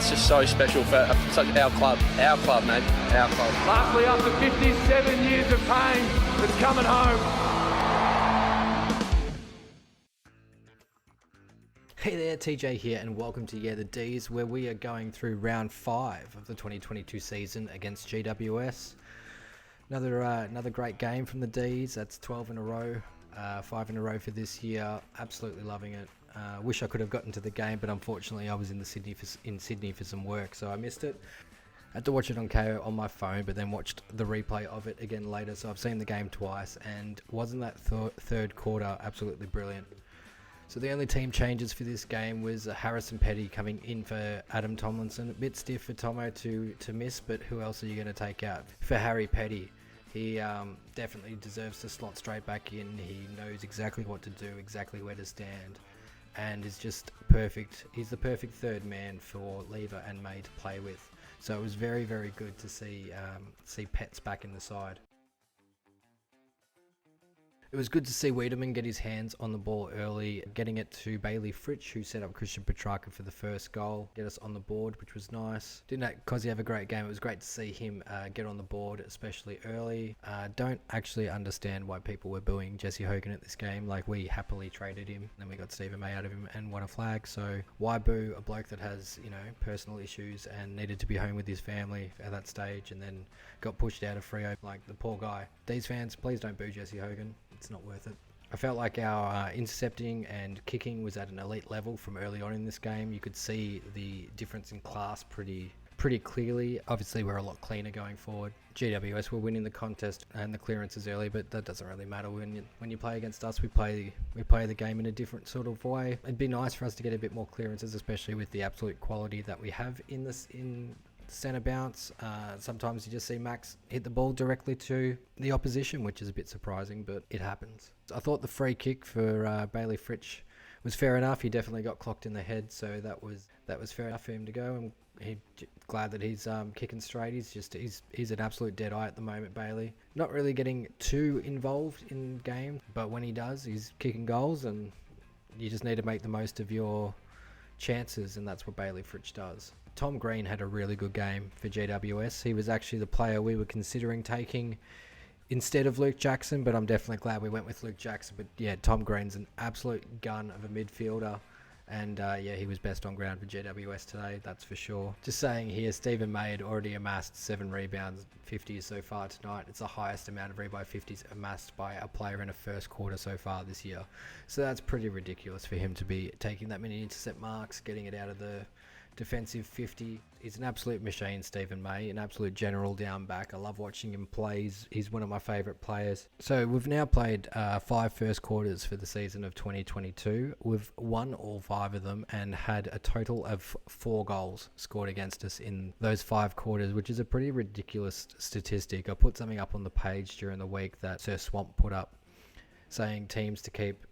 it's just so special for such our club, mate, our club. Lastly, after 57 years of pain, it's coming home. Hey there, TJ here, and welcome to Yeahthedees, where we are going through round 5 of the 2022 season against GWS. Another great game from the D's. That's 12 in a row, 5 in a row for this year. Absolutely loving it. Wish I could have gotten to the game, but unfortunately I was in Sydney for some work, so I missed it. Had to watch it on KO on my phone, but then watched the replay of it again later. So I've seen the game twice, and wasn't that third quarter absolutely brilliant? So the only team changes for this game was Harrison Petty coming in for Adam Tomlinson. A bit stiff for Tomo to miss, but who else are you going to take out? For Harry Petty, he definitely deserves to slot straight back in. He knows exactly what to do, exactly where to stand, and is just perfect. He's the perfect third man for Lever and May to play with. So it was very, very good to see Pets back in the side. It was good to see Wiedemann get his hands on the ball early, getting it to Bailey Fritsch, who set up Christian Petrarca for the first goal, get us on the board, which was nice. Didn't Cozzy have a great game? It was great to see him get on the board, especially early. Don't actually understand why people were booing Jesse Hogan at this game. Like, we happily traded him, then we got Stephen May out of him, and what a flag. So why boo a bloke that has, personal issues and needed to be home with his family at that stage, and then got pushed out of Freo, like the poor guy. These fans, please don't boo Jesse Hogan. It's not worth it. I felt like our intercepting and kicking was at an elite level from early on in this game. You could see the difference in class pretty clearly. Obviously, we're a lot cleaner going forward. GWS were winning the contest and the clearances early, but that doesn't really matter. When you play against us, we play the game in a different sort of way. It'd be nice for us to get a bit more clearances, especially with the absolute quality that we have in centre bounce. Sometimes you just see Max hit the ball directly to the opposition, which is a bit surprising, but it happens. I thought the free kick for Bailey Fritsch was fair enough. He definitely got clocked in the head, so that was fair enough for him to go. And glad that he's kicking straight. He's an absolute dead eye at the moment, Bailey. Not really getting too involved in game, but when he does, he's kicking goals, and you just need to make the most of your chances, and that's what Bailey Fritsch does. Tom Green had a really good game for GWS. He was actually the player we were considering taking instead of Luke Jackson, but I'm definitely glad we went with Luke Jackson. But yeah, Tom Green's an absolute gun of a midfielder, and he was best on ground for GWS today, that's for sure. Just saying here, Stephen May had already amassed 7 rebounds, 50s so far tonight. It's the highest amount of rebound 50s amassed by a player in a first quarter so far this year. So that's pretty ridiculous for him to be taking that many intercept marks, getting it out of the defensive 50. He's an absolute machine, Stephen May, an absolute general down back. I love watching him play. He's one of my favourite players. So we've now played 5 first quarters for the season of 2022. We've won all 5 of them and had a total of 4 goals scored against us in those 5 quarters, which is a pretty ridiculous statistic. I put something up on the page during the week that Sir Swamp put up, saying teams to keep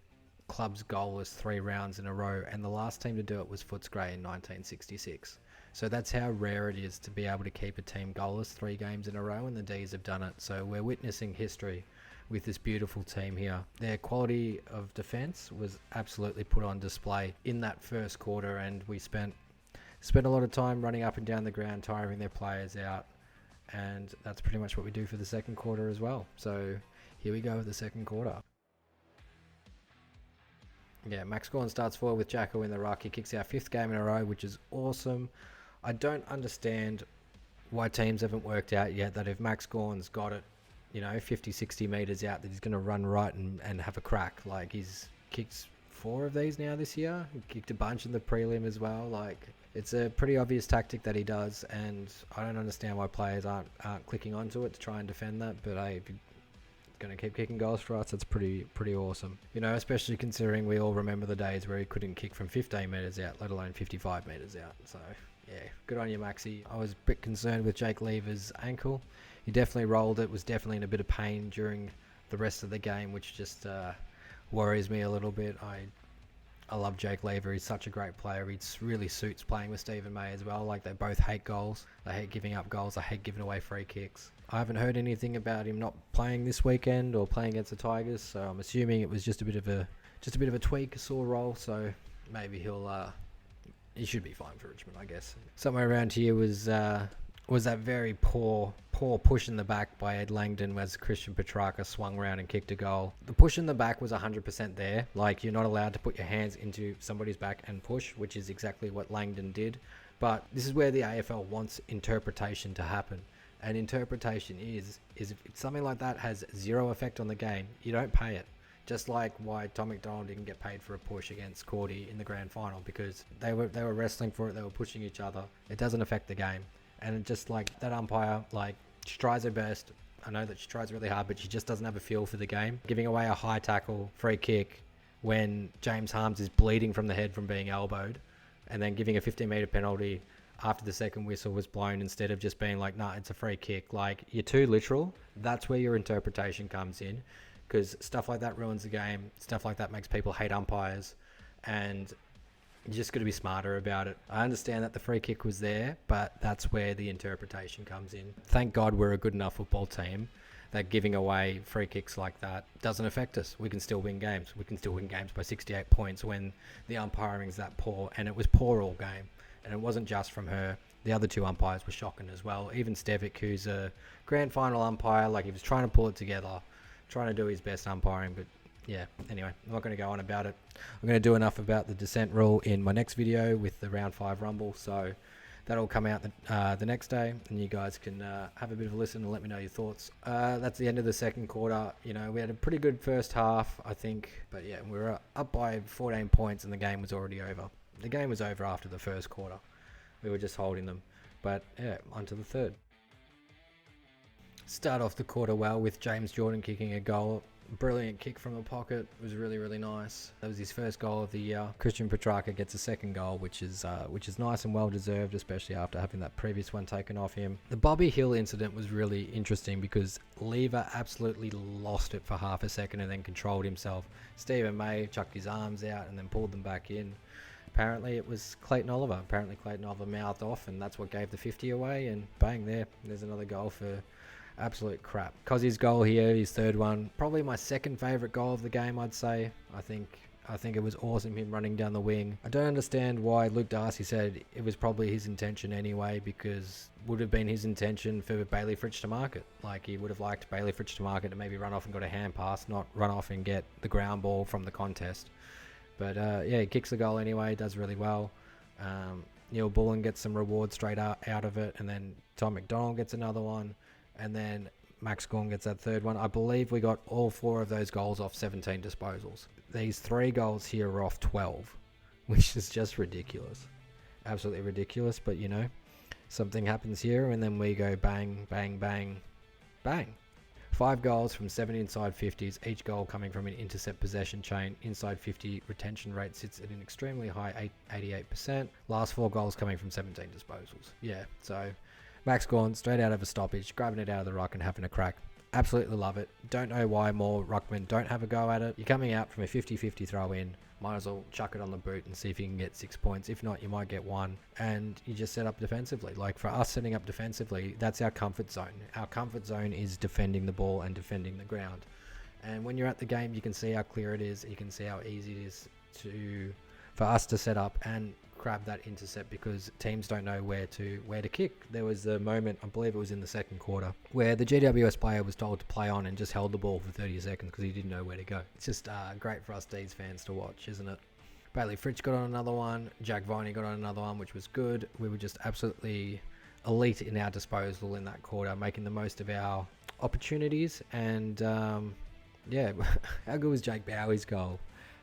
club's goalless 3 rounds in a row, and the last team to do it was Footscray in 1966. So that's how rare it is to be able to keep a team goalless 3 games in a row, and the D's have done it. So we're witnessing history with this beautiful team here. Their quality of defence was absolutely put on display in that first quarter, and we spent a lot of time running up and down the ground, tiring their players out, and that's pretty much what we do for the second quarter as well. So here we go with the second quarter. Yeah, Max Gawn starts forward with Jacko in the ruck. He kicks our 5th game in a row, which is awesome. I don't understand why teams haven't worked out yet that if Max Gawn's got it, 50, 60 metres out, that he's going to run right and have a crack. Like, he's kicked 4 of these now this year. He kicked a bunch in the prelim as well. Like, it's a pretty obvious tactic that he does, and I don't understand why players aren't clicking onto it to try and defend that. But hey, if you're going to keep kicking goals for us, that's pretty awesome. Especially considering we all remember the days where he couldn't kick from 15 metres out, let alone 55 metres out. So yeah, good on you, Maxi. I was a bit concerned with Jake Lever's ankle. He definitely rolled it, was definitely in a bit of pain during the rest of the game, which just worries me a little bit. I love Jake Lever. He's such a great player. He really suits playing with Stephen May as well. Like, they both hate goals. They hate giving up goals. They hate giving away free kicks. I haven't heard anything about him not playing this weekend or playing against the Tigers, so I'm assuming it was just a bit of a tweak, a sore roll. So maybe he'll he should be fine for Richmond, I guess. Somewhere around here was that very poor push in the back by Ed Langdon as Christian Petrarca swung around and kicked a goal. The push in the back was 100% there. Like, you're not allowed to put your hands into somebody's back and push, which is exactly what Langdon did. But this is where the AFL wants interpretation to happen. And interpretation is if something like that has zero effect on the game, you don't pay it. Just like why Tom McDonald didn't get paid for a push against Cordy in the grand final, because they were wrestling for it, they were pushing each other. It doesn't affect the game. And just like that umpire, like, she tries her best. I know that she tries really hard, but she just doesn't have a feel for the game. Giving away a high tackle, free kick, when James Harms is bleeding from the head from being elbowed, and then giving a 15-metre penalty after the second whistle was blown instead of just being like, nah, it's a free kick. Like, you're too literal. That's where your interpretation comes in, because stuff like that ruins the game. Stuff like that makes people hate umpires, and you just got to be smarter about it. I understand that the free kick was there, but that's where the interpretation comes in. Thank God we're a good enough football team that giving away free kicks like that doesn't affect us. We can still win games. We can still win games by 68 points when the umpiring's that poor, and it was poor all game. And it wasn't just from her. The other two umpires were shocking as well. Even Stevic, who's a grand final umpire, like, he was trying to pull it together, trying to do his best umpiring, but yeah, anyway, I'm not going to go on about it. I'm going to do enough about the dissent rule in my next video with the round 5 rumble, so that'll come out the next day, and you guys can have a bit of a listen and let me know your thoughts. That's the end of the second quarter. You know, we had a pretty good first half, I think, but yeah, we were up by 14 points and the game was already over. The game was over after the first quarter. We were just holding them, but yeah, on to the third. Start off the quarter well with James Jordan kicking a goal. Brilliant kick from the pocket. It was really, really nice. That was his first goal of the year. Christian Petrarca gets a second goal, which is nice and well deserved, especially after having that previous one taken off him. The Bobby Hill incident was really interesting because Lever absolutely lost it for half a second and then controlled himself. Stephen May chucked his arms out and then pulled them back in. Apparently it was Clayton Oliver. Apparently Clayton Oliver mouthed off, and that's what gave the 50 away, and bang, there's another goal for absolute crap. Cozzy's goal here, his third one, probably my second favourite goal of the game, I'd say. I think it was awesome, him running down the wing. I don't understand why Luke Darcy said it was probably his intention anyway, because it would have been his intention for Bailey Fritsch to mark it. Like, he would have liked Bailey Fritsch to mark it and maybe run off and got a hand pass, not run off and get the ground ball from the contest. But yeah, he kicks the goal anyway, does really well. Neil Bullen gets some reward straight out of it, and then Tom McDonald gets another one. And then Max Gawn gets that third one. I believe we got all 4 of those goals off 17 disposals. These 3 goals here are off 12, which is just ridiculous. Absolutely ridiculous, but you know, something happens here and then we go bang, bang, bang, bang. 5 goals from 7 inside 50s, each goal coming from an intercept possession chain. Inside 50 retention rate sits at an extremely high 88%. Last 4 goals coming from 17 disposals. Yeah, so Max Gawn, straight out of a stoppage, grabbing it out of the ruck and having a crack. Absolutely love it. Don't know why more ruckmen don't have a go at it. You're coming out from a 50-50 throw in. Might as well chuck it on the boot and see if you can get 6 points. If not, you might get 1. And you just set up defensively. Like, for us setting up defensively, that's our comfort zone. Our comfort zone is defending the ball and defending the ground. And when you're at the game, you can see how clear it is. You can see how easy it is for us to set up and grab that intercept, because teams don't know where to kick. There was a moment, I believe it was in the second quarter, where the GWS player was told to play on and just held the ball for 30 seconds because he didn't know where to go. It's just great for us Deeds fans to watch, isn't it? Bailey Fritsch got on another one. Jack Viney got on another one, which was good. We were just absolutely elite in our disposal in that quarter, making the most of our opportunities. And yeah, how good was Jake Bowey's goal?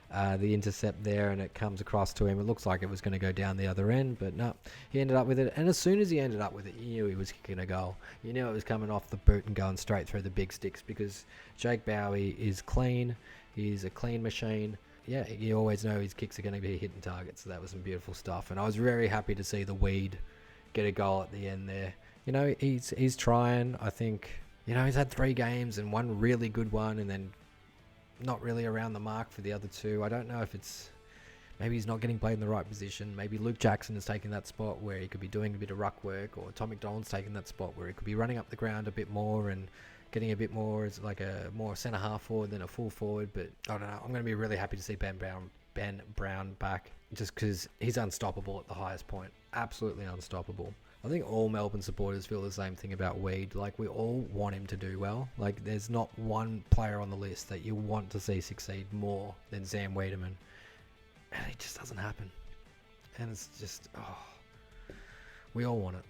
The intercept there, and it comes across to him. It looks like it was going to go down the other end, but no, he ended up with it. And as soon as he ended up with it, you knew he was kicking a goal. You knew it was coming off the boot and going straight through the big sticks, because Jake Bowey is clean. He's a clean machine. Yeah, you always know his kicks are going to be hitting targets. So that was some beautiful stuff, and I was very happy to see the Weed get a goal at the end there. You know, he's trying. I think, you know, he's had 3 games and one really good one, and then not really around the mark for the other 2. I don't know if it's, maybe he's not getting played in the right position. Maybe Luke Jackson is taking that spot where he could be doing a bit of ruck work, or Tom McDonald's taking that spot where he could be running up the ground a bit more and getting a bit more as like a more centre half forward than a full forward. But I don't know. I'm going to be really happy to see Ben Ben Brown back, just because he's unstoppable at the highest point. Absolutely unstoppable. I think all Melbourne supporters feel the same thing about Weed. Like, we all want him to do well. Like, there's not one player on the list that you want to see succeed more than Sam Wiedemann. And it just doesn't happen. And it's just, we all want it.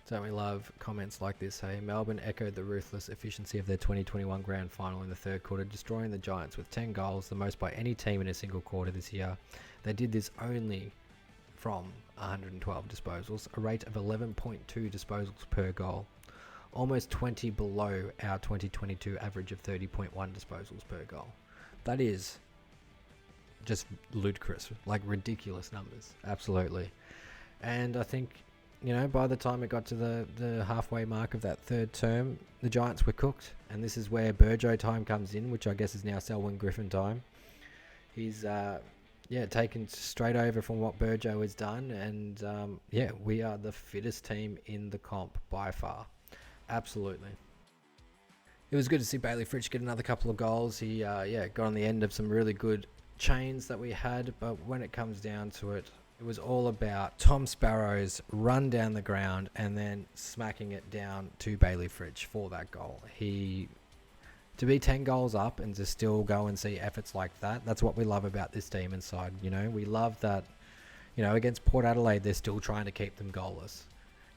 Don't we love comments like this, hey? Melbourne echoed the ruthless efficiency of their 2021 grand final in the third quarter, destroying the Giants with 10 goals, the most by any team in a single quarter this year. They did this only from 112 disposals, a rate of 11.2 disposals per goal, almost 20 below our 2022 average of 30.1 disposals per goal. That is just ludicrous, like ridiculous numbers, absolutely. And I think, you know, by the time it got to the halfway mark of that third term, the Giants were cooked. And this is where Burjo time comes in, which I guess is now Selwyn Griffin time. He's, taken straight over from what Burjo has done. And, we are the fittest team in the comp by far. Absolutely. It was good to see Bailey Fritsch get another couple of goals. He, got on the end of some really good chains that we had. But when it comes down to it, it was all about Tom Sparrow's run down the ground and then smacking it down to Bailey Fritsch for that goal. To be 10 goals up and to still go and see efforts like that, that's what we love about this team inside. You know, we love that, you know, against Port Adelaide, they're still trying to keep them goalless.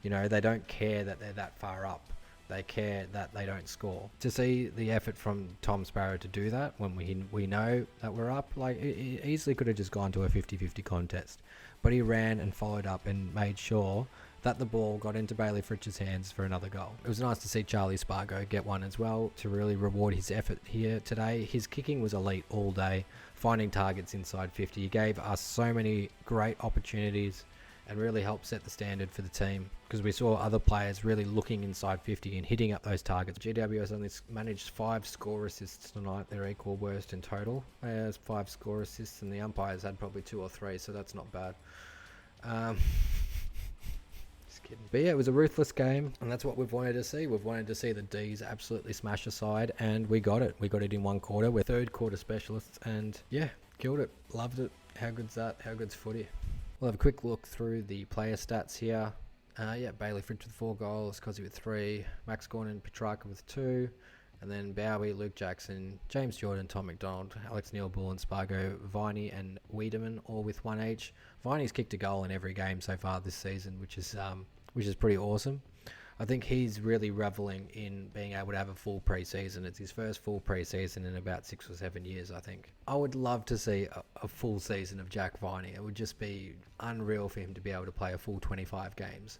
You know, they don't care that they're that far up. They care that they don't score. To see the effort from Tom Sparrow to do that when we know that we're up, like, it easily could have just gone to a 50-50 contest. But he ran and followed up and made sure that the ball got into Bailey Fritsch's hands for another goal. It was nice to see Charlie Spargo get one as well to really reward his effort here today. His kicking was elite all day, finding targets inside 50. He gave us so many great opportunities and really helped set the standard for the team, because we saw other players really looking inside 50 and hitting up those targets. GWS only managed 5 score assists tonight, their equal worst in total. There's 5 score assists and the umpires had probably 2 or 3, so that's not bad. Just kidding. But yeah, it was a ruthless game, and that's what we've wanted to see. We've wanted to see the D's absolutely smash aside, and we got it. We got it in one quarter. We're third quarter specialists, and yeah, killed it. Loved it. How good's that? How good's footy? We'll have a quick look through the player stats here. Bailey Fritsch with 4 goals, Cozzy with 3, Max Gorman, Petrarca with 2, and then Bowey, Luke Jackson, James Jordan, Tom McDonald, Alex Neil-Bullen, Spargo, Viney and Wiedemann all with 1 each. Viney's kicked a goal in every game so far this season, which is pretty awesome. I think he's really reveling in being able to have a full pre-season. It's his first full pre-season in about 6 or 7 years, I think. I would love to see a full season of Jack Viney. It would just be unreal for him to be able to play a full 25 games.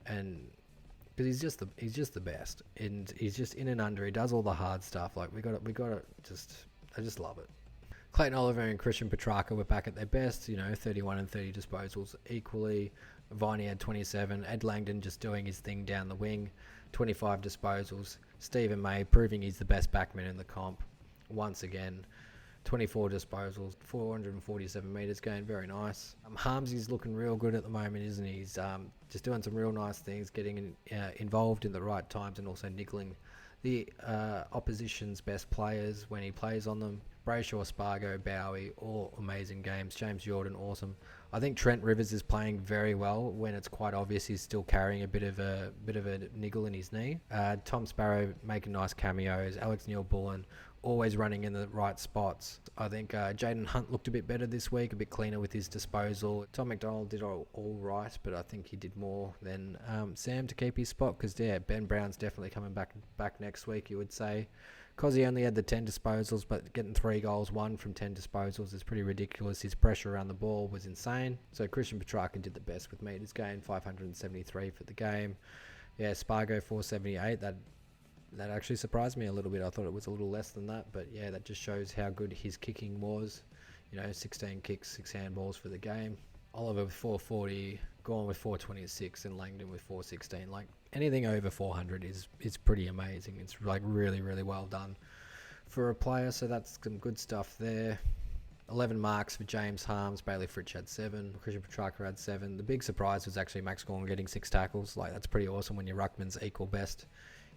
And because he's just the best, and he's just in and under. He does all the hard stuff. Like, I just love it. Clayton Oliver and Christian Petrarca were back at their best. You know, 31 and 30 disposals equally. Viney had 27. Ed Langdon just doing his thing down the wing, 25 disposals. Stephen May proving he's the best backman in the comp once again. 24 disposals, 447 metres gained, very nice. Harmsy's looking real good at the moment, isn't he? He's just doing some real nice things, getting involved in the right times and also niggling the opposition's best players when he plays on them. Brayshaw, Spargo, Bowey, all amazing games. James Jordan, awesome. I think Trent Rivers is playing very well when it's quite obvious he's still carrying a bit of a niggle in his knee. Tom Sparrow making nice cameos. Alex Neil-Bullen always running in the right spots. I think Jaden Hunt looked a bit better this week, a bit cleaner with his disposal. Tom McDonald did all right, but I think he did more than Sam to keep his spot, because Ben Brown's definitely coming back next week, you would say. Cozzy only had the 10 disposals, but getting 3 goals, 1 from 10 disposals is pretty ridiculous. His pressure around the ball was insane. So Christian Petrarca did the best with meters gained, 573 for the game. Yeah, Spargo 478. That actually surprised me a little bit. I thought it was a little less than that, but yeah, that just shows how good his kicking was. You know, 16 kicks, 6 handballs for the game. Oliver with 440, Gorman with 426, and Langdon with 416. Like, anything over 400 is pretty amazing. It's like really, really well done for a player. So that's some good stuff there. 11 marks for James Harms. Bailey Fritsch had 7. Christian Petrarca had 7. The big surprise was actually Max Gorman getting 6 tackles. Like, that's pretty awesome when your ruckman's equal best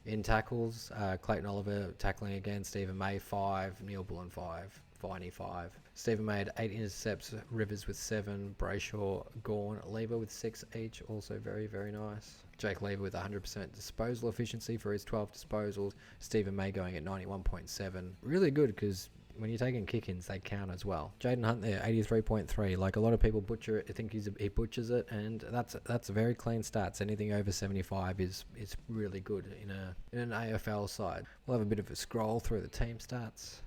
In tackles, Clayton Oliver tackling again, Stephen May 5, Neil Bullen 5, Viney 5. Stephen May had 8 intercepts, Rivers with 7, Brayshaw, Gawn, Lever with 6 each, also very, very nice. Jake Lever with 100% disposal efficiency for his 12 disposals. Stephen May going at 91.7. Really good, because when you're taking kick-ins, they count as well. Jaden Hunt there, 83.3. Like, a lot of people butcher it. I think he butchers it, and that's very clean stats. Anything over 75 is really good in an AFL side. We'll have a bit of a scroll through the team stats.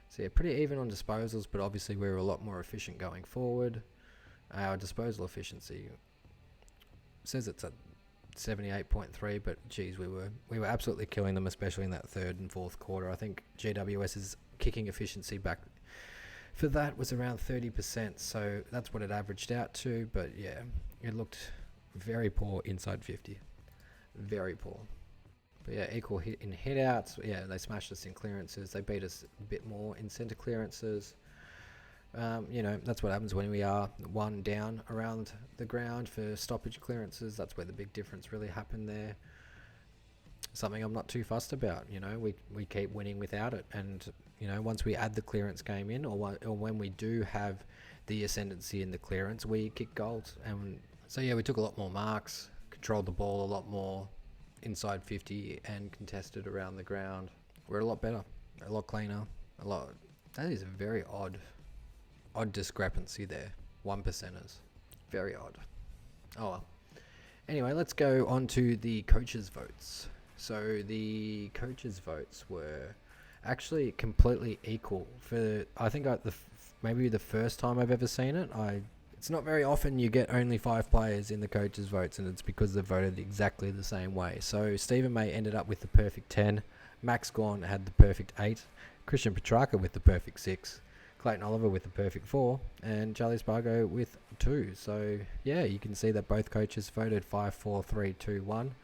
So yeah, pretty even on disposals, but obviously we were a lot more efficient going forward. Our disposal efficiency says it's at 78.3, but geez, we were absolutely killing them, especially in that third and fourth quarter. I think GWS's kicking efficiency back for that was around 30%, so that's what it averaged out to. But yeah, it looked very poor inside 50, very poor. But yeah, equal hit in hit outs. Yeah, they smashed us in clearances. They beat us a bit more in centre clearances. That's what happens when we are one down around the ground for stoppage clearances. That's where the big difference really happened there. Something I'm not too fussed about. We keep winning without it. And, once we add the clearance game in, or when we do have the ascendancy in the clearance, we kick goals. And so, yeah, we took a lot more marks, controlled the ball a lot more inside 50 and contested around the ground. We're a lot better, a lot cleaner, that is a very odd discrepancy there. 1%ers. Very odd. Oh well. Anyway, let's go on to the coaches' votes. So the coaches' votes were actually completely equal for, I think, maybe the first time I've ever seen it. It's not very often you get only 5 players in the coaches' votes, and it's because they voted exactly the same way. So Stephen May ended up with the perfect 10. Max Gawn had the perfect 8. Christian Petrarca with the perfect 6. Clayton Oliver with the perfect 4. And Charlie Spargo with 2. So, yeah, you can see that both coaches voted 5, 4, 3, 2, 1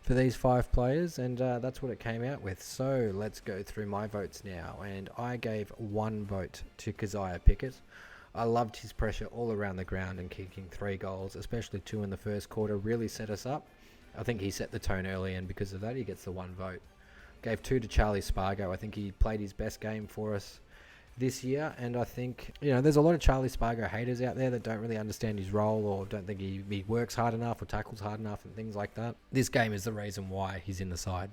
for these 5 players. And that's what it came out with. So, let's go through my votes now. And I gave 1 vote to Keziah Pickett. I loved his pressure all around the ground and kicking 3 goals, especially 2 in the first quarter, really set us up. I think he set the tone early, and because of that, he gets the 1 vote. Gave 2 to Charlie Spargo. I think he played his best game for us this year, and I think, there's a lot of Charlie Spargo haters out there that don't really understand his role, or don't think he works hard enough or tackles hard enough and things like that. This game is the reason why he's in the side.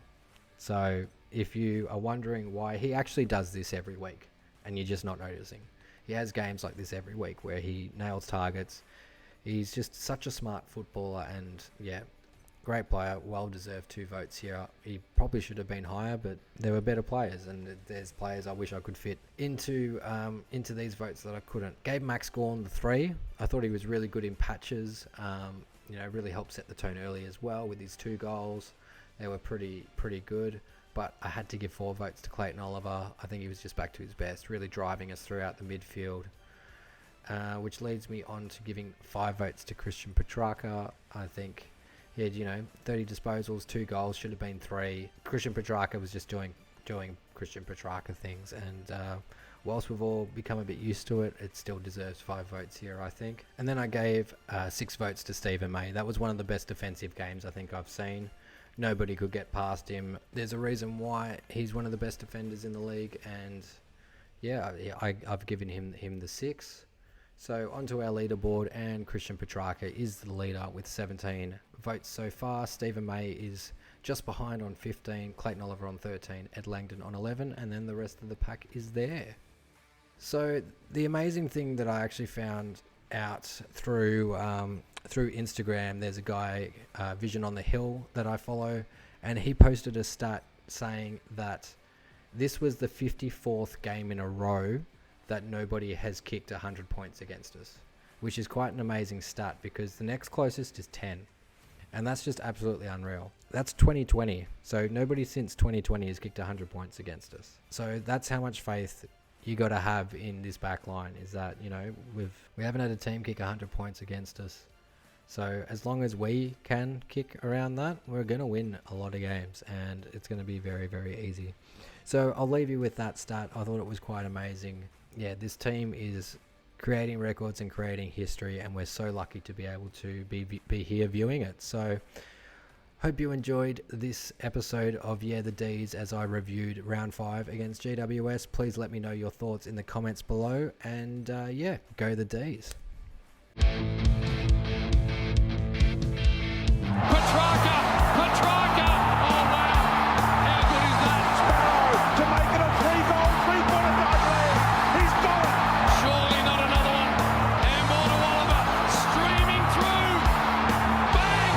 So if you are wondering why, he actually does this every week, and you're just not noticing. He has games like this every week where he nails targets. He's just such a smart footballer, and yeah, great player. Well deserved 2 votes here. He probably should have been higher, but there were better players, and there's players I wish I could fit into these votes that I couldn't. Gave Max Gawn the 3. I thought he was really good in patches. Really helped set the tone early as well with his 2 goals. They were pretty good. But I had to give 4 votes to Clayton Oliver. I think he was just back to his best, really driving us throughout the midfield. Which leads me on to giving 5 votes to Christian Petrarca. I think he had, 30 disposals, 2 goals, should have been 3. Christian Petrarca was just doing Christian Petrarca things. And whilst we've all become a bit used to it, it still deserves 5 votes here, I think. And then I gave 6 votes to Stephen May. That was one of the best defensive games I think I've seen. Nobody could get past him. There's a reason why he's one of the best defenders in the league, and yeah, I've given him the 6. So onto our leaderboard, and Christian Petrarca is the leader with 17 votes so far. Stephen May is just behind on 15, Clayton Oliver on 13, Ed Langdon on 11, and then the rest of the pack is there. So the amazing thing that I actually found out through Instagram, there's a guy, Vision on the Hill, that I follow, and he posted a stat saying that this was the 54th game in a row that nobody has kicked 100 points against us, which is quite an amazing stat, because the next closest is 10, and that's just absolutely unreal. That's 2020, so nobody since 2020 has kicked 100 points against us. So that's how much faith you got to have in this back line, is that, we haven't had a team kick 100 points against us. So as long as we can kick around that, we're going to win a lot of games, and it's going to be very, very easy. So I'll leave you with that stat. I thought it was quite amazing. Yeah, this team is creating records and creating history, and we're so lucky to be able to be here viewing it. So Hope you enjoyed this episode of Yeahthedees as I reviewed round 5 against GWS. Please let me know your thoughts in the comments below, and go the D's. Petrarca! Oh wow! How good is that? Sparrow to make it a 3-goal, 3-pointer dive. He's got it! Surely not another one. Handball to Oliver, streaming through. Bang!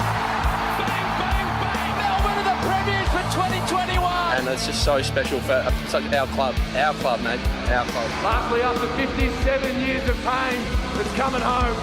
Bang, bang, bang! Melbourne are the Premiers for 2021! And it's just so special for our club, mate, our club. Lastly, after 57 years of pain, it's coming home.